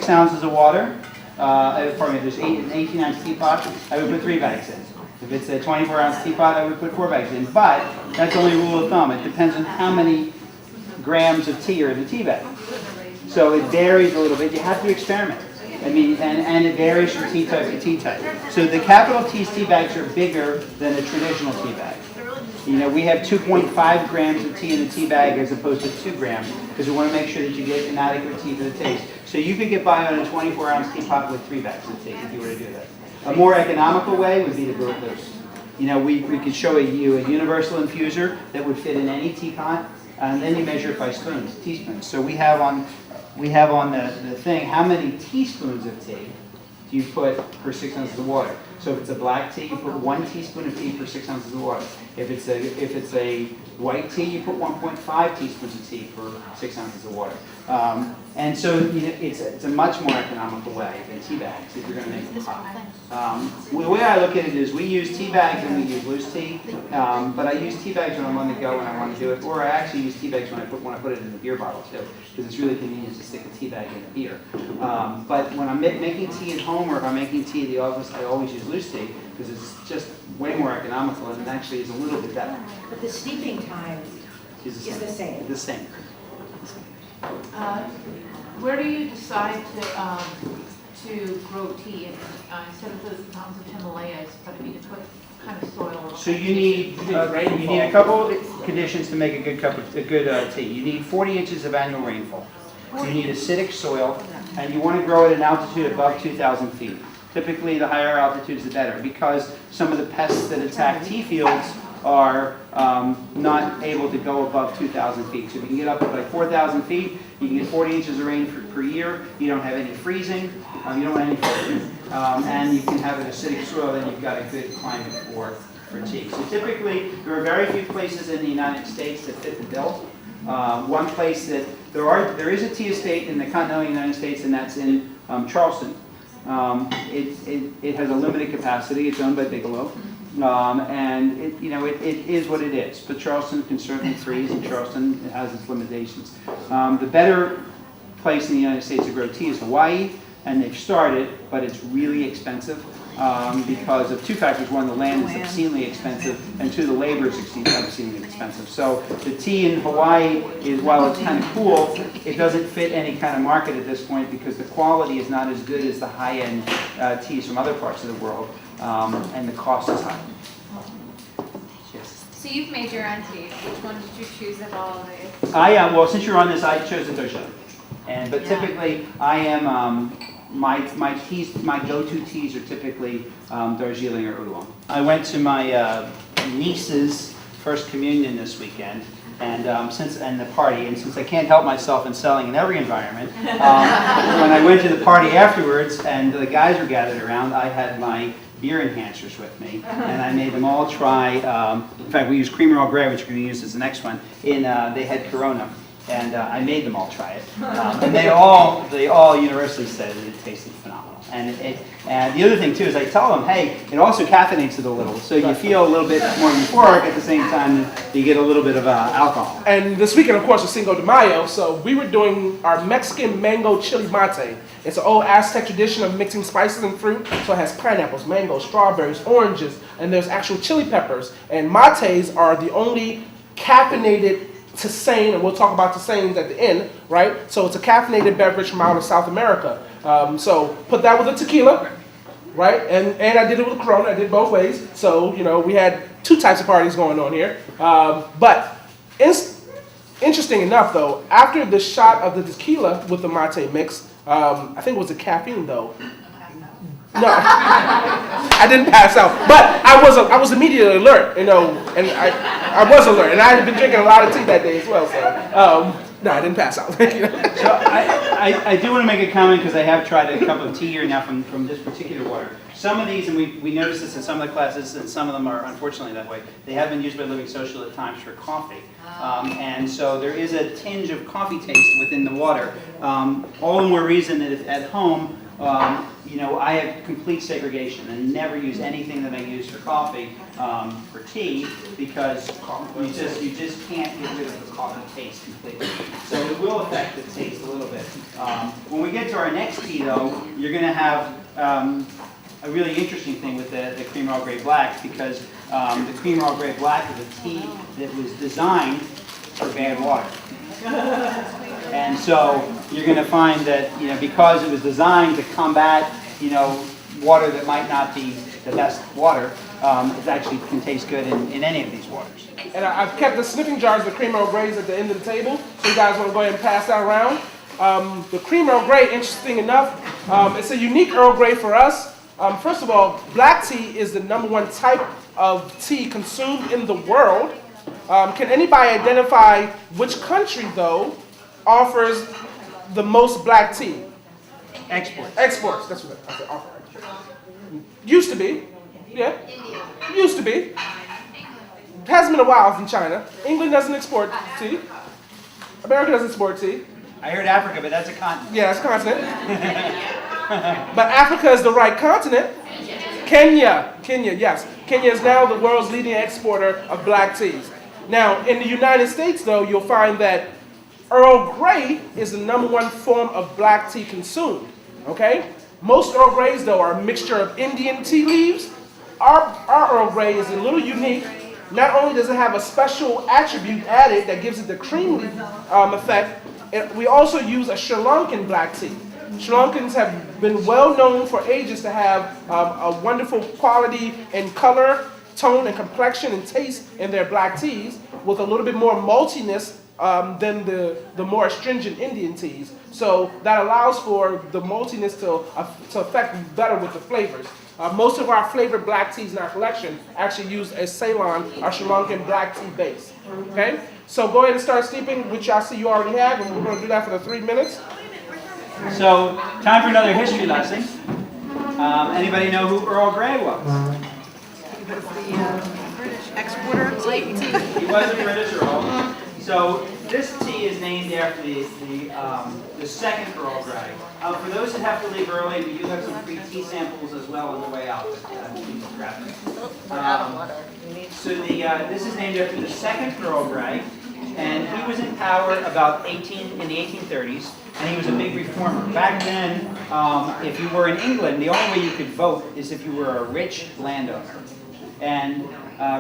6 ounces of water, pardon me, there's an 18-ounce teapot, I would put 3 bags in. If it's a 24-ounce teapot, I would put 4 bags in. But that's only a rule of thumb. It depends on how many grams of tea are in the tea bag. So it varies a little bit. You have to experiment. I mean, and it varies from tea type to tea type. So the Capital Tea's tea bags are bigger than a traditional tea bag. You know, we have 2.5 grams of tea in the tea bag as opposed to 2 grams because we want to make sure that you get an adequate tea for the taste. So you could get by on a 24-ounce teapot with 3 bags of tea if you were to do that. A more economical way would be to go with those. You know, we could show you a universal infuser that would fit in any teapot, and then you measure it by spoons, teaspoons. So we have on the thing how many teaspoons of tea do you put per 6 ounces of water. So if it's a black tea, you put 1 teaspoon of tea per 6 ounces of water. If it's a white tea, you put 1.5 teaspoons of tea per 6 ounces of water. And so you know, it's a much more economical way than tea bags if you're going to make them hot. The way I look at it is we use tea bags and we use loose tea, but I use tea bags when I'm on the go and I want to do it, or I actually use tea bags when I put it in the beer bottle too, because it's really convenient to stick a tea bag in a beer. But when I'm making tea at home or if I'm making tea at the office, I always use loose tea because it's just way more economical and actually is a little bit better. But the steeping time is the same. The same. Where do you decide to grow tea instead of the mountains of Himalayas? But I mean, it's what kind of soil? So you need a couple of conditions to make a good tea. You need 40 inches of annual rainfall. So you need acidic soil, and you want to grow at an altitude above 2,000 feet. Typically, the higher altitudes, the better, because some of the pests that attack tea fields are not able to go above 2,000 feet. So if you can get up to like 4,000 feet, you can get 40 inches of rain per year. You don't have any freezing. You don't have any freezing. And you can have an acidic soil, then you've got a good climate for tea. So typically, there are very few places in the United States that fit the bill. One place that there is a tea estate in the continental United States, and that's in Charleston. It has a limited capacity. It's owned by Bigelow. And it is what it is. But Charleston can certainly freeze, and Charleston has its limitations. The better place in the United States to grow tea is Hawaii, and they've started, but it's really expensive because of 2 factors. 1, the land is obscenely expensive, and 2, the labor is obscenely expensive. So the tea in Hawaii is, while it's kind of cool, it doesn't fit any kind of market at this point because the quality is not as good as the high-end teas from other parts of the world. And the cost is high. Yes. So you've made your own tea. Which one did you choose of all of these? Well, since you're on this, I chose the Darjeeling. But typically, I am my go-to teas are typically Darjeeling or Oolong. I went to my niece's first communion this weekend. And the party, and since I can't help myself in selling in every environment, when I went to the party afterwards and the guys were gathered around, I had my beer enhancers with me, and I made them all try. In fact, we used Creamer Earl Grey, which we're going to use as the next one. They had Corona, and I made them all try it, and they all universally said it tasted phenomenal. And the other thing too is I tell them, hey, it also caffeinates it a little, so you feel a little bit more euphoric at the same time. You get a little bit of alcohol. And this weekend, of course, was Cinco de Mayo, so we were doing our Mexican mango chili mate. It's an old Aztec tradition of mixing spices and fruit, so it has pineapples, mangoes, strawberries, oranges, and there's actual chili peppers. And mates are the only caffeinated tisane, and we'll talk about tisanes at the end, right? So it's a caffeinated beverage from out of South America. So put that with a tequila, right? And I did it with a Corona. I did both ways. So, we had 2 types of parties going on here. But interesting enough, though, after the shot of the tequila with the mate mix, I think it was the caffeine, though. No, I didn't pass out, but I was immediately alert, and I was alert, and I had been drinking a lot of tea that day as well. So no, I didn't pass out. So I do want to make a comment because I have tried a cup of tea here now from this particular water. Some of these, and we noticed this in some of the classes, and some of them are unfortunately that way, they have been used by Living Social at times for coffee. And so there is a tinge of coffee taste within the water. All the more reason that if at home, I have complete segregation and never use anything that I use for coffee for tea because you just can't get rid of the coffee taste completely. So it will affect the taste a little bit. When we get to our next tea, though, you're going to have a really interesting thing with the Cream Earl Grey Black because the Cream Earl Grey Black is a tea that was designed for bad water. And so you're going to find that, because it was designed to combat, water that might not be the best water, it actually can taste good in any of these waters. And I've kept the sniffing jars of the Cream Earl Greys at the end of the table, so you guys want to go ahead and pass that around. The Cream Earl Grey, interesting enough, it's a unique Earl Grey for us. First of all, black tea is the #1 type of tea consumed in the world. Can anybody identify which country, though, offers the most black tea? Exports. Exports, that's what I said, offer. Used to be, yeah. Used to be. It hasn't been a while from China. England doesn't export tea. America doesn't export tea. I heard Africa, but that's a continent. Yeah, it's a continent. But Africa is the right continent. Kenya, yes. Kenya is now the world's leading exporter of black teas. Now, in the United States, though, you'll find that Earl Grey is the #1 form of black tea consumed, okay? Most Earl Greys, though, are a mixture of Indian tea leaves. Our Earl Grey is a little unique. Not only does it have a special attribute added that gives it the cream leaf effect, we also use a Sri Lankan black tea. Sri Lankans have been well known for ages to have a wonderful quality in color, tone, and complexion and taste in their black teas with a little bit more maltiness than the more astringent Indian teas. So that allows for the maltiness to affect better with the flavors. Most of our flavored black teas in our collection actually use a Ceylon, our Sri Lankan black tea base. Okay? So go ahead and start steeping, which I see you already have, and we're going to do that for the 3 minutes. So, time for another history lesson. Anybody know who Earl Grey was? He was the British exporter of tea. He was a British Earl. So this tea is named after the second Earl Grey. For those that have to leave early, we do have some free tea samples as well on the way out. Please grab them. So this is named after the second Earl Grey, and he was in power about in the 1830s, and he was a big reformer. Back then, if you were in England, the only way you could vote is if you were a rich landowner, and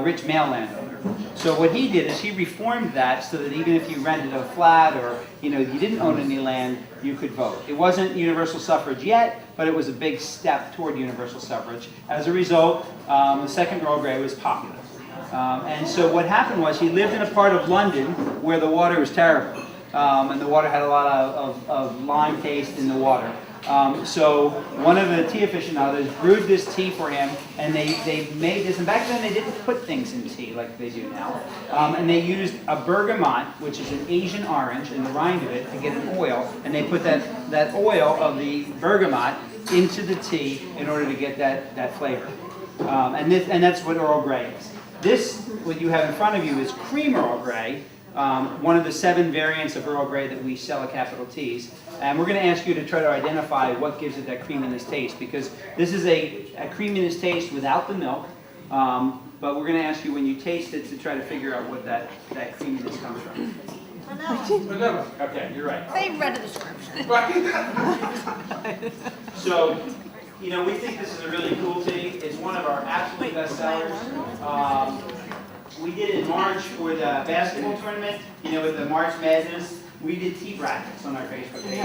rich male landowner. So what he did is he reformed that so that even if you rented a flat or you didn't own any land, you could vote. It wasn't universal suffrage yet, but it was a big step toward universal suffrage. As a result, the second Earl Grey was popular. And so what happened was he lived in a part of London where the water was terrible. And the water had a lot of lime taste in the water. So one of the tea aficionados brewed this tea for him, and they made this, and back then they didn't put things in tea like they do now. And they used a bergamot, which is an Asian orange, and the rind of it to get an oil, and they put that oil of the bergamot into the tea in order to get that flavor. And that's what Earl Grey is. This, what you have in front of you, is Cream Earl Grey, one of the 7 variants of Earl Grey that we sell at Capital Teas. And we're going to ask you to try to identify what gives it that creaminess taste, because this is a creaminess taste without the milk, but we're going to ask you when you taste it to try to figure out what that creaminess comes from. Vanilla. Okay, you're right. They read the description. So, we think this is a really cool tea. It's one of our absolute best sellers. We did in March for the basketball tournament, with the March Madness, we did tea brackets on our Facebook page.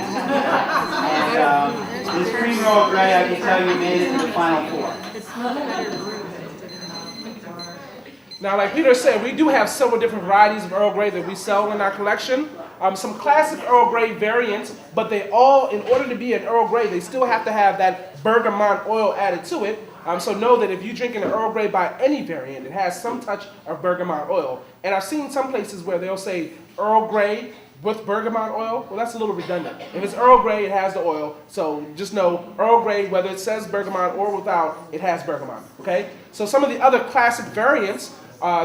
And this Cream Earl Grey, I can tell you, made it to the Final Four. Now, like Peter said, we do have several different varieties of Earl Grey that we sell in our collection. Some classic Earl Grey variants, but they all, in order to be an Earl Grey, they still have to have that bergamot oil added to it. So know that if you're drinking an Earl Grey by any variant, it has some touch of bergamot oil. And I've seen some places where they'll say Earl Grey with bergamot oil. Well, that's a little redundant. If it's Earl Grey, it has the oil. So just know Earl Grey, whether it says bergamot or without, it has bergamot. Okay? So some of the other classic variants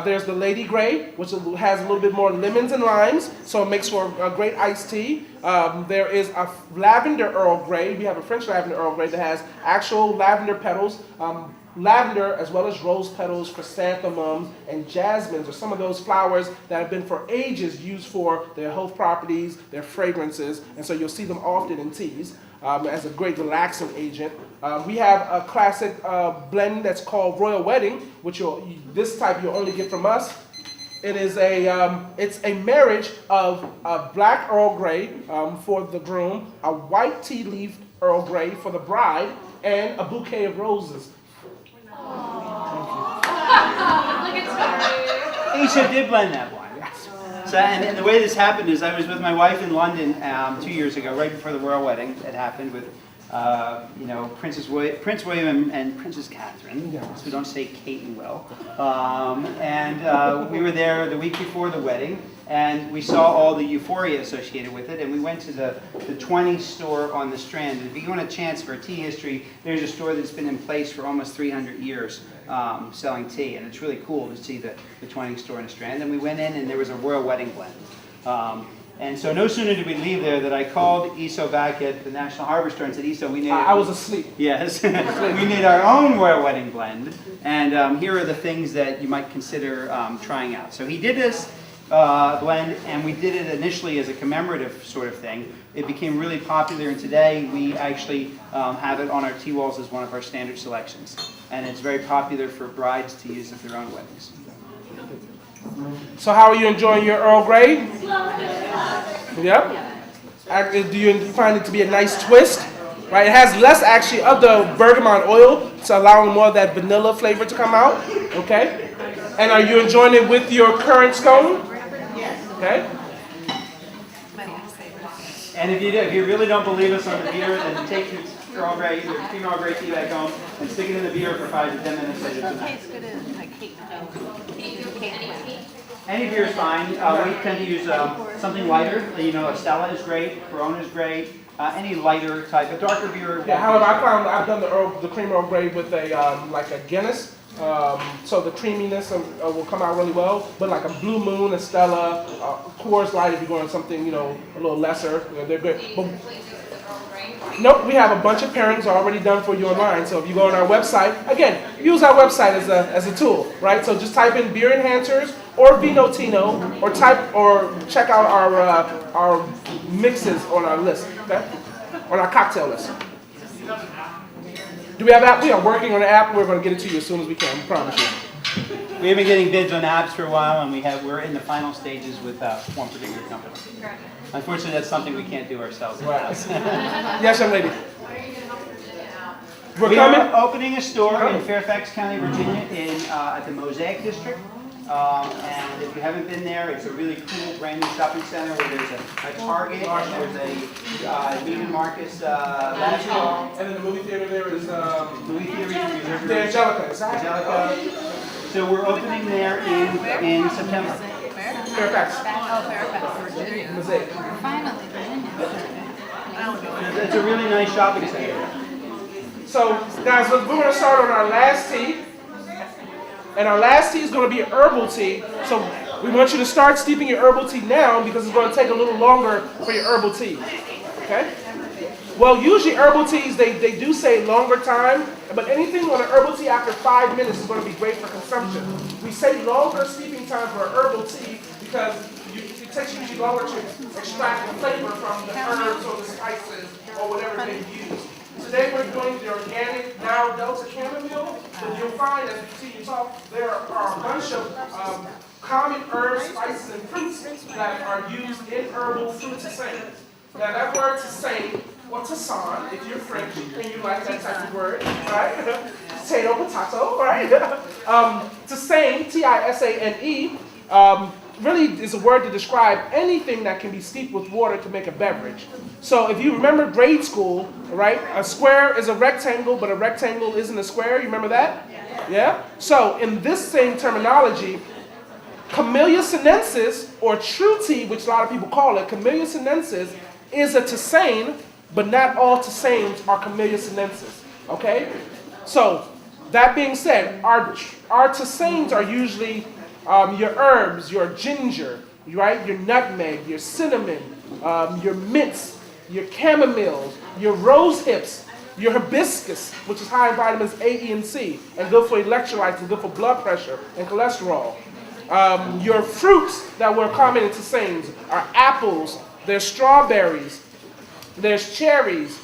There's the Lady Grey, which has a little bit more lemons and limes, so it makes for a great iced tea. There is a lavender Earl Grey. We have a French lavender Earl Grey that has actual lavender petals. Lavender, as well as rose petals, chrysanthemums, and jasmines are some of those flowers that have been for ages used for their health properties, their fragrances, and so you'll see them often in teas as a great relaxing agent. We have a classic blend that's called Royal Wedding, which this type you'll only get from us. It is it's a marriage of a black Earl Grey for the groom, a white tea leaf Earl Grey for the bride, and a bouquet of roses. Isha did blend that wine. So, and the way this happened is I was with my wife in London 2 years ago, right before the royal wedding that happened with, Prince William and Princess Catherine, so don't say Kate and Will. We were there the week before the wedding, and we saw all the euphoria associated with it, and we went to the 20 store on the Strand. And if you want a chance for tea history, there's a store that's been in place for almost 300 years selling tea, and it's really cool to see the 20 store in the Strand. And we went in, and there was a royal wedding blend. And so no sooner did we leave there that I called Iso back at the National Harbor Store and said, Iso, we need... I was asleep. Yes, we need our own royal wedding blend. And here are the things that you might consider trying out. So he did this blend, and we did it initially as a commemorative sort of thing. It became really popular, and today we actually have it on our tea walls as one of our standard selections. And it's very popular for brides to use at their own weddings. So how are you enjoying your Earl Grey? Yep. Do you find it to be a nice twist? Right, it has less actually of the bergamot oil, so allowing more of that vanilla flavor to come out. Okay. And are you enjoying it with your currant scone? Yes. Okay. And if you really don't believe us on the beer, then take your Earl Grey, your cream Earl Grey tea back home and stick it in the beer for 5 to 10 minutes later tonight. Tastes good in like cake. Any beer is fine. We tend to use something lighter. A Stella is great, Corona is great. Any lighter type, a darker beer. Yeah, however, I found I've done the cream Earl Grey with like a Guinness, so the creaminess will come out really well. But like a Blue Moon, a Stella, Coors Light, if you're going something a little lesser, they're good. But, nope, we have a bunch of pairings already done for you online. So if you go on our website, again, use our website as a tool, right? So just type in beer enhancers or Vino Tino, or check out our mixes on our list, okay? On our cocktail list. Do we have app? We are working on an app. We're going to get it to you as soon as we can. I promise you. We have been getting bids on apps for a while, and we're in the final stages with one particular company. Unfortunately, that's something we can't do ourselves. Right. Yes, young lady. We are opening a store in Fairfax County, Virginia, at the Mosaic District. And if you haven't been there, it's a really cool brand new shopping center where there's a Target, and there's a Neiman Marcus basketball. And then the movie theater there is Movie theater, the Angelica. Angelica. So we're opening there in September. Fairfax. Oh, Fairfax, Virginia. Mosaic. Finally, Virginia. It's a really nice shopping center. So, guys, we're going to start on our last tea. And our last tea is going to be an herbal tea. So we want you to start steeping your herbal tea now because it's going to take a little longer for your herbal tea. Okay? Well, usually herbal teas, they do say longer time, but anything on an herbal tea after 5 minutes is going to be great for consumption. We say longer steeping time for an herbal tea because it takes usually longer to extract the flavor from the herbs or the spices or whatever they use. Today we're doing the organic now Delta chamomile, but you'll find as we see you talk, there are a bunch of common herbs, spices, and fruits that are used in herbal fruit tisane. Now that word tisane, or tisane, if you're French and you like that type of word, right? Potato, right? Tisane, T-I-S-A-N-E, really is a word to describe anything that can be steeped with water to make a beverage. So if you remember grade school, right, a square is a rectangle, but a rectangle isn't a square. You remember that? Yeah? So in this same terminology, Camellia sinensis, or true tea, which a lot of people call it, Camellia sinensis, is a tisane, but not all tisanes are Camellia sinensis. Okay? So that being said, our tisanes are usually Your herbs, your ginger, right? Your nutmeg, your cinnamon, your mints, your chamomile, your rose hips, your hibiscus, which is high in vitamins A, E, and C, and good for electrolytes and good for blood pressure and cholesterol. Your fruits that were common in Tisanes are apples, there's strawberries, there's cherries,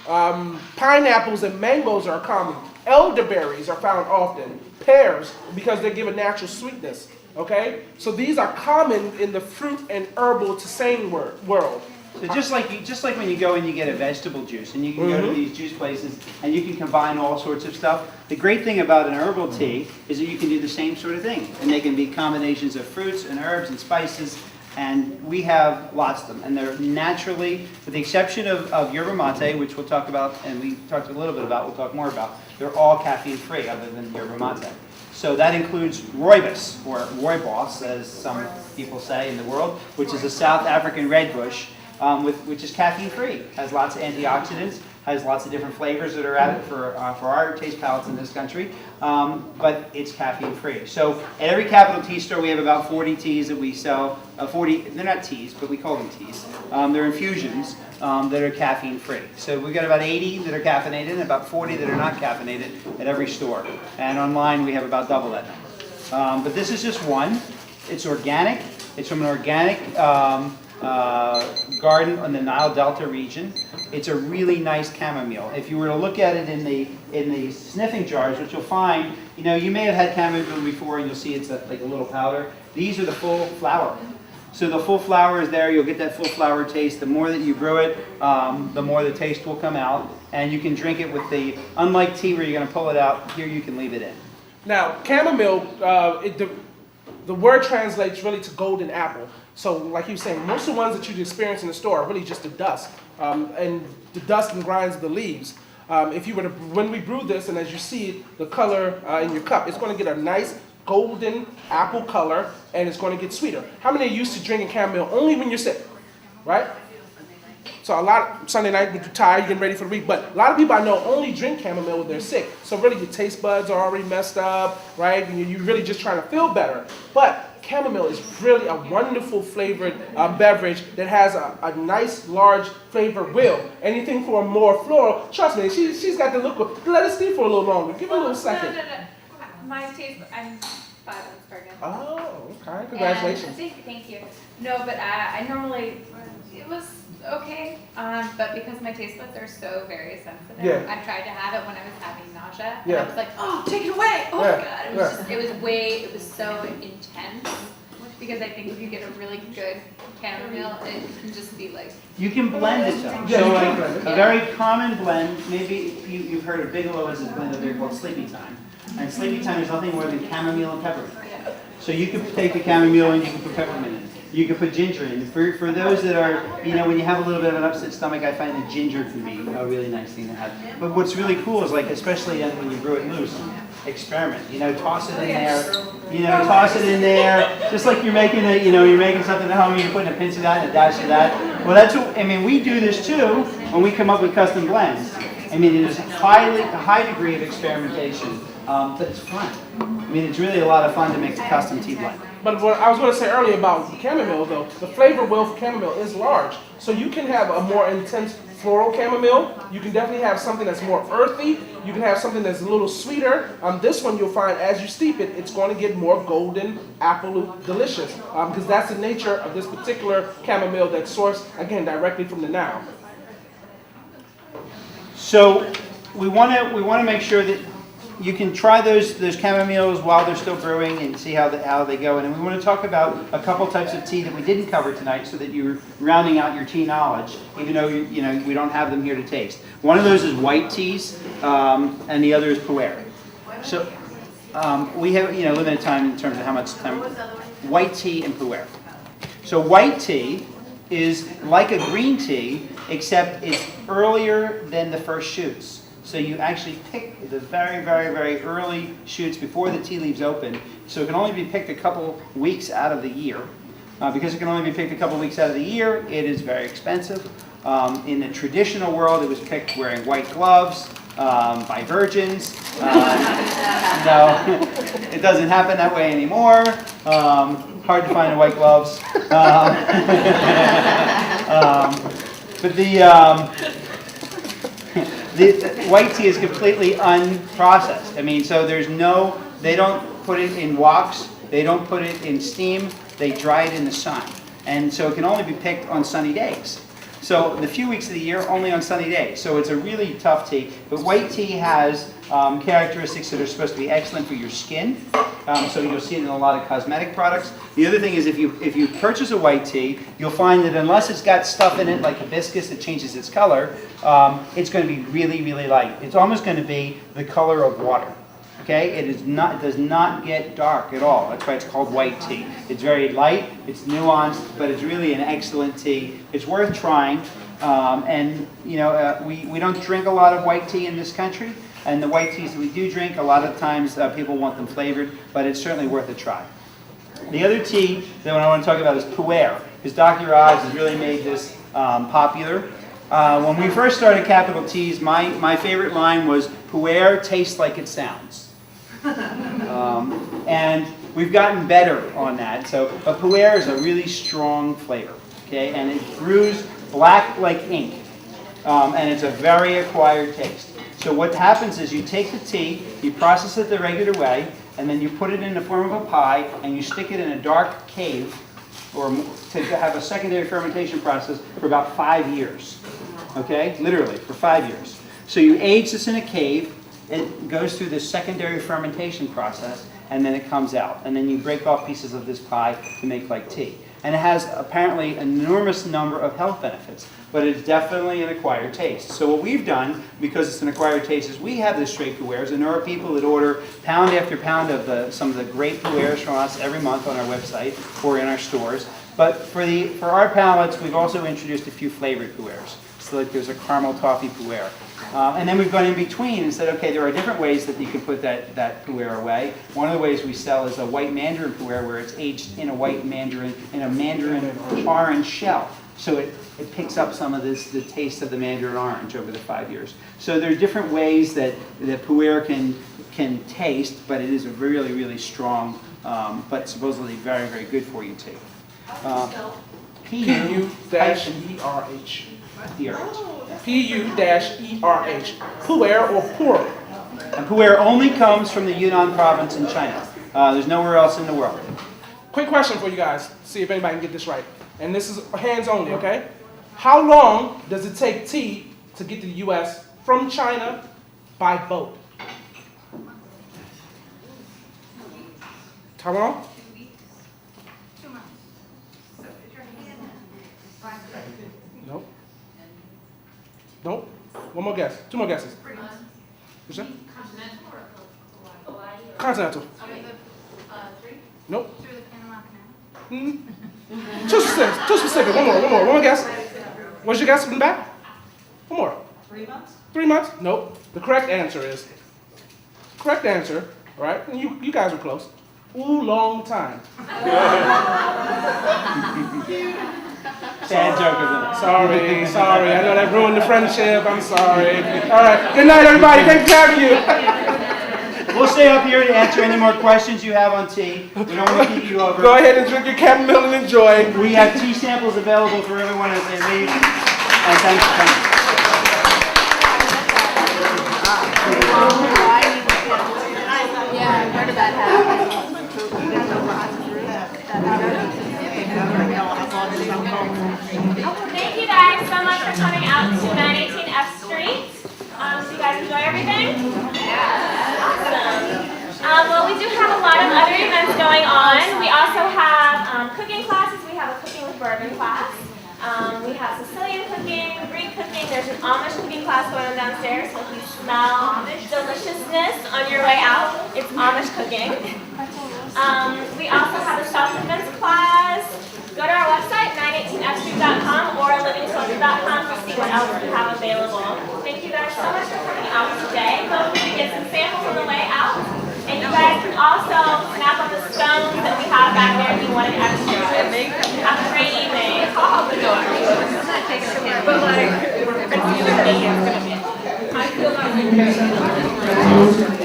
pineapples and mangoes are common. Elderberries are found often. Pears, because they give a natural sweetness. Okay? So these are common in the fruit and herbal Tisane world. So just like when you go and you get a vegetable juice, and you can go to these juice places and you can combine all sorts of stuff. The great thing about an herbal tea is that you can do the same sort of thing, and they can be combinations of fruits and herbs and spices. And we have lots of them, and they're naturally, with the exception of yerba mate, which we'll talk about, and we talked a little bit about, we'll talk more about, they're all caffeine-free other than yerba mate. So that includes rooibos, or rooibos, as some people say in the world, which is a South African redbush, which is caffeine-free, has lots of antioxidants, has lots of different flavors that are added for our taste palates in this country, but it's caffeine-free. So at every capital tea store, we have about 40 teas that we sell. 40, they're not teas, but we call them teas. They're infusions that are caffeine-free. So we've got about 80 that are caffeinated and about 40 that are not caffeinated at every store. And online, we have about double that number. But this is just one. It's organic. It's from an organic garden in the Nile Delta region. It's a really nice chamomile. If you were to look at it in the sniffing jars, which you'll find, you may have had chamomile before, and you'll see it's like a little powder. These are the full flower. So the full flower is there. You'll get that full flower taste. The more that you brew it, the more the taste will come out, and you can drink it with the. Unlike tea, where you're going to pull it out, here you can leave it in. Now, chamomile, the word translates really to golden apple. So, like you were saying, most of the ones that you experience in the store are really just the dust, and the dust and grinds of the leaves. If you were to, when we brew this, and as you see the color in your cup, it's going to get a nice golden apple color, and it's going to get sweeter. How many are used to drinking chamomile only when you're sick, right? So Sunday night when you're tired, you're getting ready for the week, but a lot of people I know only drink chamomile when they're sick. So really your taste buds are already messed up, right? And you're really just trying to feel better. But chamomile is really a wonderful flavored beverage that has a nice, large flavor wheel. Anything for a more floral, trust me, she's got the look. Let it steep for a little longer. Give it a little second. No. My taste, I'm 5 months pregnant. Oh, okay. Congratulations. Thank you. No, but I normally, it was okay, but because my taste buds are so very sensitive, Yeah. I tried to have it when I was having nausea, and Yeah. I was like, oh, take it away! Oh Yeah. my god! It was so intense, because I think if you get a really good chamomile, it can just be like... You can blend it though. Yeah, So you like can blend it. a very common blend, maybe you've heard of Bigelow as a blend of they're called Sleepy Time. And Sleepy Time is nothing more than chamomile and peppermint. So you could take the chamomile and you can put peppermint in. You can put ginger in. For those that are, when you have a little bit of an upset stomach, I find that ginger can be a really nice thing to have. But what's really cool is like, especially when you brew it loose, experiment. Toss it in there. Toss it in there. Just like you're making you're making something at home, you're putting a pinch of that and a dash of that. Well, that's what, we do this too when we come up with custom blends. It is a high degree of experimentation, but it's fun. It's really a lot of fun to make a custom tea blend. But what I was going to say earlier about chamomile, though, the flavor wheel for chamomile is large. So you can have a more intense floral chamomile. You can definitely have something that's more earthy. You can have something that's a little sweeter. This one you'll find as you steep it, it's going to get more golden, apple delicious. Because that's the nature of this particular chamomile that's sourced, again, directly from the Nile. So we want to make sure that you can try those chamomiles while they're still brewing and see how they go. And we want to talk about a couple types of tea that we didn't cover tonight, so that you're rounding out your tea knowledge, even though we don't have them here to taste. One of those is white teas, and the other is pu'er. So we have limited time in terms of how much time. White tea and pu'er. So white tea is like a green tea, except it's earlier than the first shoots. So you actually pick the very, very, very early shoots before the tea leaves open. So it can only be picked a couple weeks out of the year. Because it can only be picked a couple weeks out of the year, it is very expensive. In the traditional world, it was picked wearing white gloves, by virgins. No, it doesn't happen that way anymore. Hard to find the white gloves. But the white tea is completely unprocessed. I mean, so they don't put it in woks, they don't put it in steam, they dry it in the sun. And so it can only be picked on sunny days. So the few weeks of the year, only on sunny days. So it's a really tough tea. But white tea has characteristics that are supposed to be excellent for your skin. So you'll see it in a lot of cosmetic products. The other thing is if you purchase a white tea, you'll find that unless it's got stuff in it like hibiscus that changes its color, it's going to be really, really light. It's almost going to be the color of water. Okay, it does not get dark at all. That's why it's called white tea. It's very light, it's nuanced, but it's really an excellent tea. It's worth trying. And you know, we don't drink a lot of white tea in this country. And the white teas that we do drink, a lot of times people want them flavored, but it's certainly worth a try. The other tea that I want to talk about is Pu'er, because Dr. Oz has really made this popular. When we first started Capital Teas, my favorite line was, Pu'er tastes like it sounds. And we've gotten better on that. So a Pu'er is a really strong flavor, okay? And it brews black like ink. And it's a very acquired taste. So what happens is you take the tea, you process it the regular way, and then you put it in the form of a pie, and you stick it in a dark cave, or to have a secondary fermentation process for about 5 years. Okay? Literally, for 5 years. So you age this in a cave, it goes through this secondary fermentation process, and then it comes out. And then you break off pieces of this pie to make like tea. And it has apparently an enormous number of health benefits, but it's definitely an acquired taste. So what we've done, because it's an acquired taste, is we have the straight Pu'ers, and there are people that order pound after pound of some of the great Pu'ers from us every month on our website or in our stores. But for our palates, we've also introduced a few flavored Pu'ers. So like there's a caramel toffee Pu'er. And then we've gone in between and said, okay, there are different ways that you can put that Pu'er away. One of the ways we sell is a white mandarin Pu'er, where it's aged in a white mandarin, in a mandarin orange shell. So it picks up some of the taste of the mandarin orange over the 5 years. So there are different ways that Pu'er can taste, but it is a really, really strong, but supposedly very, very good for you tea. P-U-E-R-H. P-U-E-R-H. Pu'er or Pu'er. And Pu'er only comes from the Yunnan province in China. There's nowhere else in the world. Quick question for you guys. See if anybody can get this right. And this is hands only, okay? How long does it take tea to get to the U.S. from China by boat? How long? 2 months. Nope. Nope. One more guess. 2 more guesses. 3 months. What's that? Continental or Hawaii? Continental. Okay, 3? Nope. Through the Panama Canal. Too specific. Too specific. One more guess. What's your guess from the back? One more. 3 months? 3 months? Nope. The correct answer is, all right? And you guys were close. Long time. Sad joke, isn't it? Sorry. I know that ruined the friendship. I'm sorry. All right. Good night, everybody. Thanks for having you. We'll stay up here to answer any more questions you have on tea. We don't want to keep you over. Go ahead and drink your chamomile and enjoy. We have tea samples available for everyone as they leave. And thanks for coming. Yeah, I heard about that. Thank you guys so much for coming out to 918 F Street. So you guys enjoy everything? Yeah. Awesome. Well, we do have a lot of other events going on. We also have cooking classes. We have a cooking with bourbon class. We have Sicilian cooking, Greek cooking. There's an Amish cooking class going on downstairs. So if you smell deliciousness on your way out, it's Amish cooking. We also have a self-defense class. Go to our website, 918fstreet.com or livingchildren.com to see what else we have available. Thank you guys so much for coming out today. Feel free to get some samples on the way out. And you guys can also snap up the stones that we have back there if you want an extra. Have a great evening. I'm not taking a picture, but like, I feel like Thank you.